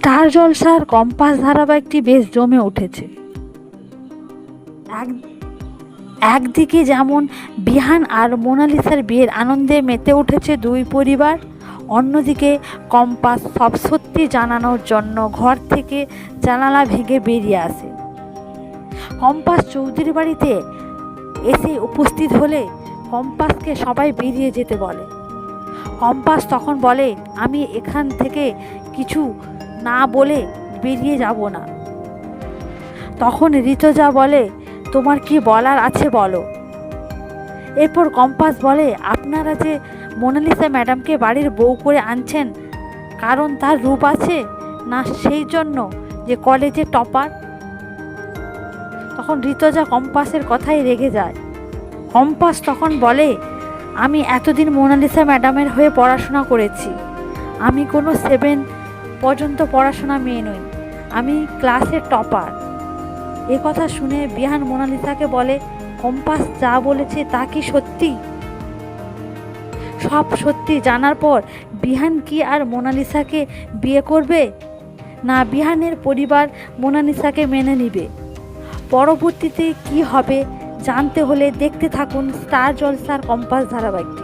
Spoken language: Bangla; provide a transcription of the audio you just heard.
স্টার জলসার কম্পাস ধারাবাহিকটি বেশ জমে উঠেছে। একদিকে যেমন বিহান আর মোনালিসার বিয়ের আনন্দে মেতে উঠেছে দুই পরিবার, অন্যদিকে কম্পাস সব সত্যি জানানোর জন্য ঘর থেকে জানালা ভেঙে বেরিয়ে আসে। কম্পাস চৌধুরী বাড়িতে এসে উপস্থিত হলে কম্পাসকে সবাই বেরিয়ে যেতে বলে। কম্পাস তখন বলে, আমি এখান থেকে কিছু না বলে বেরিয়ে যাব না। তখন ঋতুজা বলে, তোমার কি বলার আছে বলো। এরপর কম্পাস বলে, আপনারা যে মোনালিসা ম্যাডামকে বাড়ির বউ করে আনছেন কারণ তার রূপ আছে, না সেই জন্য যে কলেজে টপার? তখন ঋতুজা কম্পাসের কথাই রেগে যায়। কম্পাস তখন বলে, আমি এতদিন মোনালিসা ম্যাডামের হয়ে পড়াশোনা করেছি, আমি কোনো 7 পর্যন্ত পড়াশোনা মেয়ে নই, আমি ক্লাসের টপার। এ কথা শুনে বিহান মোনালিসাকে বলে, কম্পাস যা বলেছে তা কি সত্যি? সব সত্যি জানার পর বিহান কি আর মোনালিসাকে বিয়ে করবে, না বিহানের পরিবার মোনালিসাকে মেনে নিবে? পরবর্তীতে কি হবে জানতে হলে দেখতে থাকুন স্টার জলসার কম্পাস ধারাবাহিকটি।